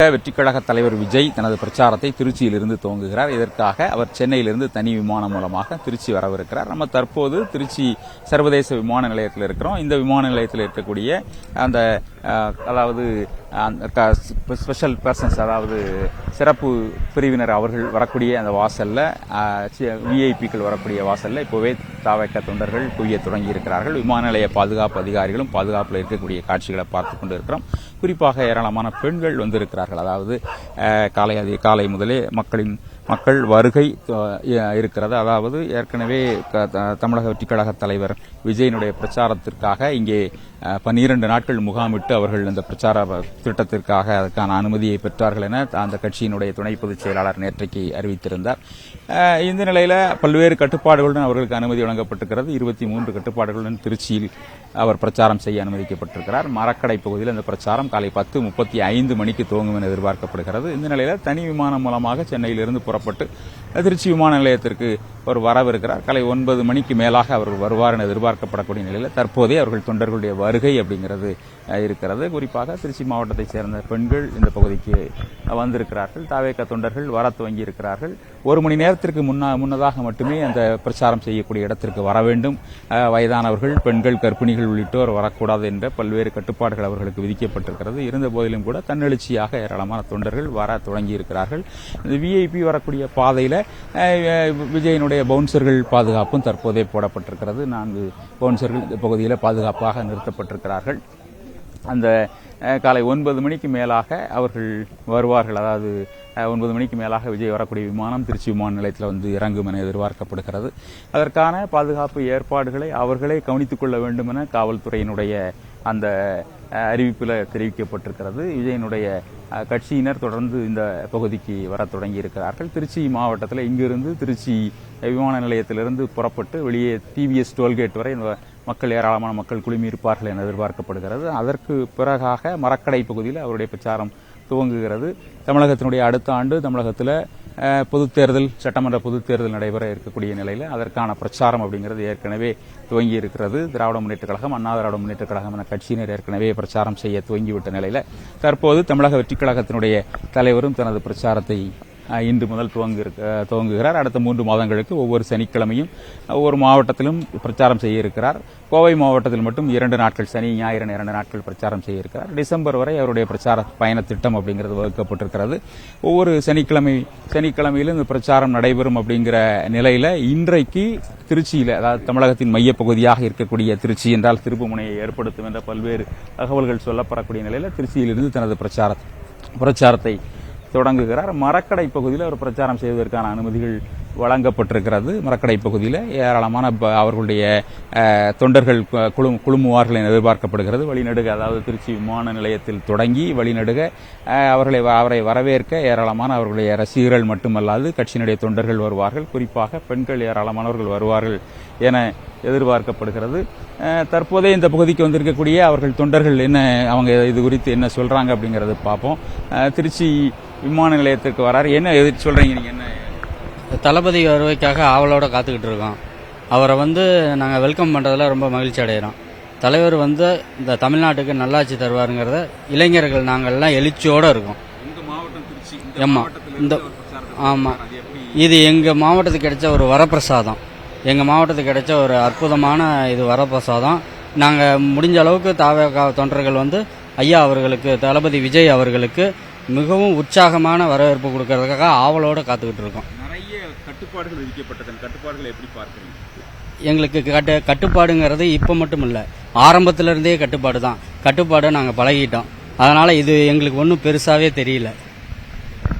வெற்றிக் கழக தலைவர் விஜய் தனது பிரச்சாரத்தை திருச்சியிலிருந்து துவங்குகிறார். இதற்காக அவர் சென்னையிலிருந்து தனி விமானம் மூலமாக திருச்சி வரவிருக்கிறார். நம்ம தற்போது திருச்சி சர்வதேச விமான நிலையத்தில் இருக்கிறோம். இந்த விமான நிலையத்தில் இருக்கக்கூடிய அந்த அதாவது ஸ்பெஷல் பர்சன்ஸ், அதாவது சிறப்பு பிரிவினர் அவர்கள் வரக்கூடிய அந்த வாசல்ல, விஐபிக்கள் வரக்கூடிய வாசல்ல இப்போவே தாவேக தொண்டர்கள் குவிய தொடங்கி இருக்கிறார்கள். விமான நிலைய பாதுகாப்பு அதிகாரிகளும் பாதுகாப்பில் இருக்கக்கூடிய காட்சிகளை பார்த்துக் கொண்டு இருக்கிறோம். குறிப்பாக ஏராளமான பெண்கள் வந்திருக்கிறார்கள். அதாவது காலை முதலே மக்கள் வருகை இருக்கிறது. அதாவது ஏற்கனவே தமிழக வெற்றிக் கழக தலைவர் விஜயனுடைய பிரச்சாரத்திற்காக இங்கே 12 நாட்கள் முகாமிட்டு அவர்கள் இந்த பிரச்சார திட்டத்திற்காக அதற்கான அனுமதியை பெற்றார்கள் என அந்த கட்சியினுடைய துணை பொதுச் செயலாளர் நேற்றைக்கு அறிவித்திருந்தார். இந்த நிலையில பல்வேறு கட்டுப்பாடுகளுடன் அவர்களுக்கு அனுமதி வழங்கப்பட்டிருக்கிறது. 23 கட்டுப்பாடுகளுடன் திருச்சியில் அவர் பிரச்சாரம் செய்ய அனுமதிக்கப்பட்டிருக்கிறார். மரக்கடை பகுதியில் இந்த பிரச்சாரம் காலை 10:35 மணிக்கு துவங்கும் என எதிர்பார்க்கப்படுகிறது. இந்த நிலையில தனி விமானம் மூலமாக சென்னையிலிருந்து புறப்பட்டு திருச்சி விமான நிலையத்திற்கு அவர் வரவிருக்கிறார். காலை 9 மணிக்கு மேலாக அவர் வருவார் என எதிர்பார்க்கப்படக்கூடிய நிலையில் தற்போதே அவர்கள் தொண்டர்களுடைய வருகை அப்படிங்கிறது இருக்கிறது. குறிப்பாக திருச்சி மாவட்டத்தைச் சேர்ந்த பெண்கள் இந்த பகுதிக்கு வந்திருக்கிறார்கள். தாவேக தொண்டர்கள் வர துவங்கி இருக்கிறார்கள். 1 மணி நேரத்திற்கு முன்னதாக மட்டுமே அந்த பிரச்சாரம் செய்யக்கூடிய இடத்திற்கு வர வேண்டும். வயதானவர்கள், பெண்கள், கர்ப்பிணிகள் உள்ளிட்டோர் வரக்கூடாது என்ற பல்வேறு கட்டுப்பாடுகள் அவர்களுக்கு விதிக்கப்பட்டிருக்கிறது. இருந்த போதிலும் கூட தன்னெழுச்சியாக ஏராளமான தொண்டர்கள் வர தொடங்கி இருக்கிறார்கள். இந்த விஐபி வரக்கூடிய பாதையில விஜயனுடைய பவுன்சர்கள் பாதுகாப்பும் தற்போதே போடப்பட்டிருக்கிறது. 4 பவுன்சர்கள் இந்த பகுதியில் பாதுகாப்பாக நிறுத்தப்பட்டிருக்கிறார்கள். அந்த காலை 9 மணிக்கு மேலாக அவர்கள் வருவார்கள். அதாவது 9 மணிக்கு மேலாக விஜய் வரக்கூடிய விமானம் திருச்சி விமான நிலையத்தில் வந்து இறங்கும் என எதிர்பார்க்கப்படுகிறது. அதற்கான பாதுகாப்பு ஏற்பாடுகளை அவர்களே கவனித்துக் கொள்ள வேண்டும் என காவல்துறையினுடைய அந்த அறிவிப்பில் தெரிவிக்கப்பட்டிருக்கிறது. விஜயனுடைய கட்சியினர் தொடர்ந்து இந்த பகுதிக்கு வர தொடங்கி இருக்கிறார்கள். திருச்சி மாவட்டத்தில் இங்கிருந்து திருச்சி விமான நிலையத்திலிருந்து புறப்பட்டு வெளியே டிவிஎஸ் டோல்கேட் வரை ஏராளமான மக்கள் குழுமியிருப்பார்கள் என எதிர்பார்க்கப்படுகிறது. அதற்கு பிறகாக மரக்கடை பகுதியில் அவருடைய பிரச்சாரம் துவங்குகிறது. தமிழகத்தினுடைய அடுத்த ஆண்டு தமிழகத்தில் சட்டமன்ற பொதுத் தேர்தல் நடைபெற இருக்கக்கூடிய நிலையில் அதற்கான பிரச்சாரம் அப்படிங்கிறது ஏற்கனவே துவங்கி இருக்கிறது. திராவிட முன்னேற்றக் கழகம், அண்ணா திராவிட முன்னேற்றக் கழகம் என கட்சியினர் ஏற்கனவே பிரச்சாரம் செய்ய துவங்கிவிட்ட நிலையில் தற்போது தமிழக வெற்றிக் கழகத்தினுடைய தலைவரும் தனது பிரச்சாரத்தை இன்று முதல் துவங்குகிறார். அடுத்த 3 மாதங்களுக்கு ஒவ்வொரு சனிக்கிழமையும் ஒவ்வொரு மாவட்டத்திலும் பிரச்சாரம் செய்ய இருக்கிறார். கோவை மாவட்டத்தில் மட்டும் 2 நாட்கள், சனி ஞாயிறு 2 நாட்கள் பிரச்சாரம் செய்ய இருக்கிறார். டிசம்பர் வரை அவருடைய பிரச்சார பயண திட்டம் அப்படிங்கிறது வகுக்கப்பட்டிருக்கிறது. ஒவ்வொரு சனிக்கிழமையிலும் இந்த பிரச்சாரம் நடைபெறும் அப்படிங்கிற நிலையில இன்றைக்கு திருச்சியில், அதாவது தமிழகத்தின் மையப்பகுதியாக இருக்கக்கூடிய திருச்சி என்றால் திருப்புமுனையை ஏற்படுத்தும் என்ற பல்வேறு தகவல்கள் சொல்லப்படக்கூடிய நிலையில் திருச்சியிலிருந்து தனது பிரச்சாரத்தை தொடங்குகிறார். மரக்கடை பகுதியில் அவர் பிரச்சாரம் செய்வதற்கான அனுமதிகள் வழங்கப்பட்டிருக்கிறது. மரக்கடை பகுதியில் ஏராளமான அவர்களுடைய தொண்டர்கள் குழுமுவார்கள் என எதிர்பார்க்கப்படுகிறது. வழிநடுக, அதாவது திருச்சி விமான நிலையத்தில் தொடங்கி வழிநடுக அவரை வரவேற்க ஏராளமான அவர்களுடைய ரசிகர்கள் மட்டுமல்லாது கட்சியினுடைய தொண்டர்கள் வருவார்கள். குறிப்பாக பெண்கள் ஏராளமானவர்கள் வருவார்கள் என எதிர்பார்க்கப்படுகிறது. தற்போதே இந்த பகுதிக்கு வந்திருக்கக்கூடிய அவர்கள் தொண்டர்கள் அவங்க இது குறித்து என்ன சொல்றாங்க அப்படிங்கறது பார்ப்போம். திருச்சி விமான நிலையத்திற்கு வராரு, என்ன எதிர்த்து சொல்றீங்க நீங்க? என்ன தளபதி வருகைக்காக ஆவலோட காத்துக்கிட்டு இருக்கோம். அவரை நாங்கள் வெல்கம் பண்ணுறதுல ரொம்ப மகிழ்ச்சி அடைகிறோம். தலைவர் இந்த தமிழ்நாட்டுக்கு நல்லாட்சி தருவாருங்கிறத இளைஞர்கள் நாங்கள்லாம் எழுச்சியோடு இருக்கோம். ஆமாம், இது எங்கள் மாவட்டத்துக்கு கிடைச்ச ஒரு வரப்பிரசாதம். எங்கள் மாவட்டத்துக்கு கிடைச்ச ஒரு அற்புதமான இது வரப்பிரசாதம். நாங்கள் முடிஞ்ச அளவுக்கு தொண்டர்கள் ஐயா அவர்களுக்கு, தளபதி விஜய் அவர்களுக்கு மிகவும் உற்சாகமான வரவேற்பு கொடுக்கறதுக்காக ஆவலோடு காத்துக்கிட்டு இருக்கோம். கட்டுப்பாடுகள் விதிக்கப்பட்டது, கட்டுப்பாடுகளை எப்படி பார்க்கிறீங்க? எங்களுக்கு கட்டுப்பாடுங்கிறது இப்போ மட்டும் இல்லை, ஆரம்பத்திலிருந்தே கட்டுப்பாடு தான். கட்டுப்பாடை நாங்கள் பழகிட்டோம். அதனால இது எங்களுக்கு ஒன்றும் பெருசாவே தெரியல.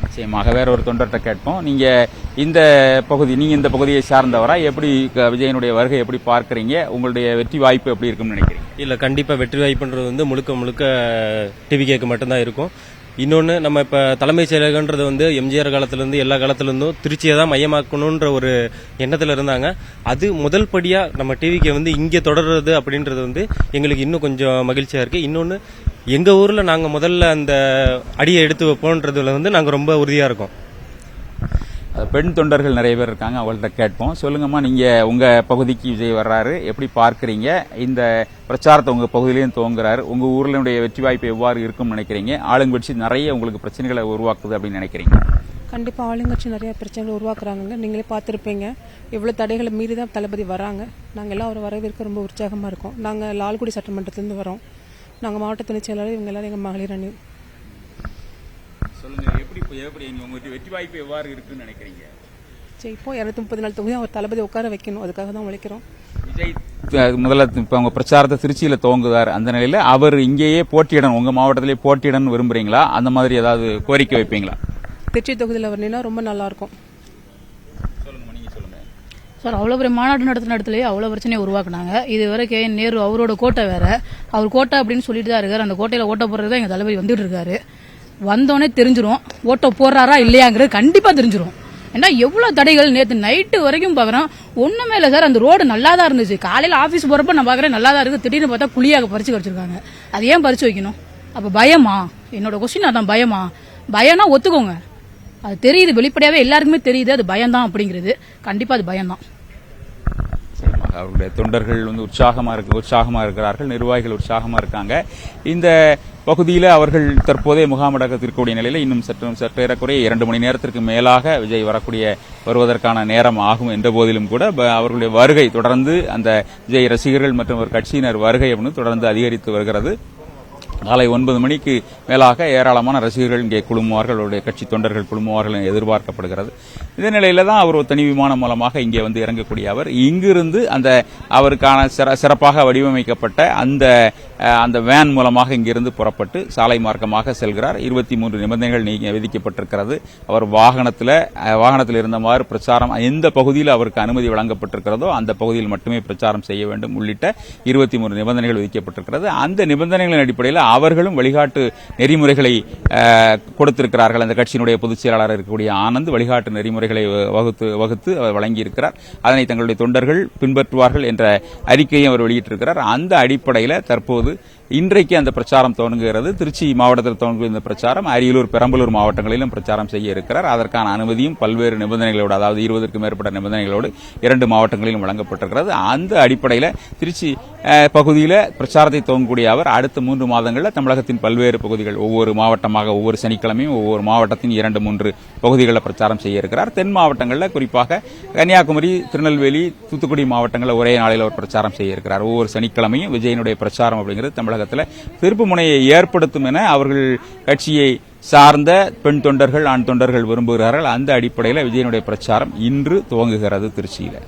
நிச்சயமாக வேற ஒரு தொண்டர்கிட்ட கேட்போம். நீங்க இந்த பகுதியை சார்ந்தவரா? எப்படி விஜயனுடைய வருகை எப்படி பார்க்கறீங்க? உங்களுடைய வெற்றி வாய்ப்பு எப்படி இருக்கும்னு நினைக்கிறீங்க? இல்ல, கண்டிப்பா வெற்றி வாய்ப்புன்றது முழுக்க டிவிகேக்கு மட்டும்தான் இருக்கும். இன்னொன்னு, நம்ம இப்ப தலைமைச் செயலகன்றது எம்ஜிஆர் காலத்திலிருந்து எல்லா காலத்திலிருந்தும் திருச்சியை தான் மையமாக்கணும்ன்ற ஒரு எண்ணத்துல இருந்தாங்க. அது முதல் படியா நம்ம டிவிக்கு இங்க தொடர்றது அப்படின்றது எங்களுக்கு இன்னும் கொஞ்சம் மகிழ்ச்சியா இருக்கு. இன்னொன்னு, எங்க ஊர்ல நாங்க முதல்ல அந்த அடியை எடுத்து வைப்போன்றதுல நாங்க ரொம்ப உறுதியா இருக்கோம். பெண் தொண்டர்கள் நிறைய பேர் இருக்காங்க, அவங்கள்ட்ட கேட்போம். சொல்லுங்கம்மா, நீங்க உங்க பகுதிக்கு விஜய் வர்றாரு, எப்படி பார்க்கறீங்க? இந்த பிரச்சாரத்தை உங்க பகுதியிலையும் துவங்குறாரு, உங்க ஊர்லனுடைய வெற்றி வாய்ப்பு எவ்வாறு இருக்கும்னு நினைக்கிறீங்க? ஆளுங்கட்சி நிறைய உங்களுக்கு பிரச்சனைகளை உருவாக்குது அப்படின்னு நினைக்கிறீங்க? கண்டிப்பா ஆளுங்கட்சி நிறைய பிரச்சனைகள் உருவாக்குறாங்க. நீங்களே பார்த்துருப்பீங்க, இவ்வளவு தடைகளை மீறி தான் தளபதி வராங்க. நாங்க எல்லாம் அவர் வரவேற்க ரொம்ப உற்சாகமா இருக்கோம். நாங்க லால்குடி சட்டமன்றத்திலிருந்து வரோம். நாங்க மாவட்ட துணைச் செயலாளர், இவங்க எல்லாரும் எங்க மகளிர் அணி. சொல்லுங்க, எப்படி உங்க வெற்றி வாய்ப்பு எவ்வாறு இருக்குன்னு நினைக்கிறீங்க? சரி, இப்போ 234 தொகுதி அவர் தளபதி உட்கார வைக்கணும், அதுக்காக தான் உழைக்கிறோம். விஜய் முதல்ல இப்ப உங்க பிரச்சாரத்தை திருச்சியில துவங்குதார், அந்த நிலையில அவர் இங்கேயே போட்டியிடணும், உங்க மாவட்டத்திலே போட்டியிடணும் விரும்புறீங்களா? அந்த மாதிரி ஏதாவது கோரிக்கை வைப்பீங்களா? திருச்சி தொகுதியில் அவர் நின்னா ரொம்ப நல்லா இருக்கும். சொல்லுங்க, நீங்க சொல்லுங்க சார். அவ்வளோ பெரிய மாநாடு நடத்தின இடத்துலயே அவ்வளோ பிரச்சனையை உருவாக்குனாங்க. இது வரை நேரு அவரோட கோட்டை வேற, அவர் கோட்டை அப்படின்னு சொல்லிட்டு தான் இருக்காரு. அந்த கோட்டையில ஓட்ட போடுறது தான் எங்க தளபதி வந்துட்டு இருக்காரு. வந்தோடனே தெரிஞ்சிரும் ஓட்ட போடுறாரா இல்லையாங்கிறது கண்டிப்பா தெரிஞ்சிரும். ஏன்னா எவ்வளவு தடைகள் நேற்று நைட்டு வரைக்கும் பாக்குறோம், ஒண்ணுமே இல்லை சார். அந்த ரோடு நல்லா தான் இருந்துச்சு. காலையில ஆபீஸ் போறப்ப நான் பாக்குறேன் நல்லா தான் இருக்கு. திடீர்னு பார்த்தா குழியாக பறிச்சு வச்சிருக்காங்க. அது ஏன் பறிச்சு வைக்கணும்? அப்ப பயமா? என்னோட கொஸ்டின் அதான், பயமா? பயம்னா ஒத்துக்கோங்க, அது தெரியுது, வெளிப்படையாவே எல்லாருக்குமே தெரியுது அது பயம்தான் அப்படிங்கிறது. கண்டிப்பா அது பயம்தான். அவருடைய தொண்டர்கள் உற்சாகமா இருக்கிறார்கள், நிர்வாகிகள் உற்சாகமா இருக்காங்க. இந்த பகுதியில் அவர்கள் தற்போதைய முகாமிடத்திற்கூடிய நிலையில் இன்னும் சற்று ஏறக்குறைய 2 மணி நேரத்திற்கு மேலாக விஜய் வருவதற்கான நேரம் ஆகும் என்ற போதிலும் கூட அவர்களுடைய வருகை தொடர்ந்து, அந்த விஜய் ரசிகர்கள் மற்றும் ஒரு கட்சியினர் வருகை தொடர்ந்து அதிகரித்து வருகிறது. காலை 9 மணிக்கு மேலாக ஏராளமான ரசிகர்கள் இங்கே குழுமுவார்கள், அவருடைய கட்சி தொண்டர்கள் குழுமுவார்கள் என எதிர்பார்க்கப்படுகிறது. இதே நிலையில தான் அவர் தனி விமானம் மூலமாக இங்கே இறங்கக்கூடிய அவர் இங்கிருந்து அந்த அவருக்கான சிறப்பாக வடிவமைக்கப்பட்ட அந்த வேன் மூலமாக இங்கிருந்து புறப்பட்டு சாலை மார்க்கமாக செல்கிறார். 23 நிபந்தனைகள் விதிக்கப்பட்டிருக்கிறது. அவர் வாகனத்தில் இருந்தவாறு பிரச்சாரம், எந்த பகுதியில் அவருக்கு அனுமதி வழங்கப்பட்டிருக்கிறதோ அந்த பகுதியில் மட்டுமே பிரச்சாரம் செய்ய வேண்டும் உள்ளிட்ட 23 நிபந்தனைகள் விதிக்கப்பட்டிருக்கிறது. அந்த நிபந்தனைகளின் அடிப்படையில் அவர்களும் வழிகாட்டு நெறிமுறைகளை கொடுத்திருக்கிறார்கள். அந்த கட்சியினுடைய பொதுச் செயலாளர் இருக்கக்கூடிய ஆனந்த் வழிகாட்டு நெறிமுறைகளை வகுத்து அவர் வழங்கியிருக்கிறார். அதனை தங்களுடைய தொண்டர்கள் பின்பற்றுவார்கள் என்ற அறிக்கையை அவர் வெளியிட்டிருக்கிறார். அந்த அடிப்படையில் தற்போது இன்றைக்கு அந்த பிரச்சாரம் தொடங்குகிறது. திருச்சி மாவட்டத்தில் தொடங்கும் இந்த பிரச்சாரம் அரியலூர், பெரம்பலூர் மாவட்டங்களிலும் பிரச்சாரம் செய்ய இருக்கிறார். அதற்கான அனுமதியும் பல்வேறு நிபந்தனைகளோடு, அதாவது 20க்கும் மேற்பட்ட நிபந்தனைகளோடு 2 மாவட்டங்களிலும் வழங்கப்பட்டிருக்கிறது. அந்த அடிப்படையில் திருச்சி பகுதியில் பிரச்சாரத்தை துவங்கக்கூடிய அவர் அடுத்த 3 மாதங்களில் தமிழகத்தின் பல்வேறு பகுதிகள், ஒவ்வொரு மாவட்டமாக, ஒவ்வொரு சனிக்கிழமையும் ஒவ்வொரு மாவட்டத்தின் 2-3 பகுதிகளில் பிரச்சாரம் செய்ய இருக்கிறார். தென் மாவட்டங்களில் குறிப்பாக கன்னியாகுமரி, திருநெல்வேலி, தூத்துக்குடி மாவட்டங்களில் ஒரே நாளில் அவர் பிரச்சாரம் செய்ய இருக்கிறார். ஒவ்வொரு சனிக்கிழமையும் விஜயனுடைய பிரச்சாரம் அப்படிங்கிறது தமிழகத்தில் திருப்பு முனையை ஏற்படுத்தும் என அவர்கள் கட்சியை சார்ந்த பெண் தொண்டர்கள், ஆண் தொண்டர்கள் விரும்புகிறார்கள். அந்த அடிப்படையில் விஜயனுடைய பிரச்சாரம் இன்று துவங்குகிறது திருச்சியில்.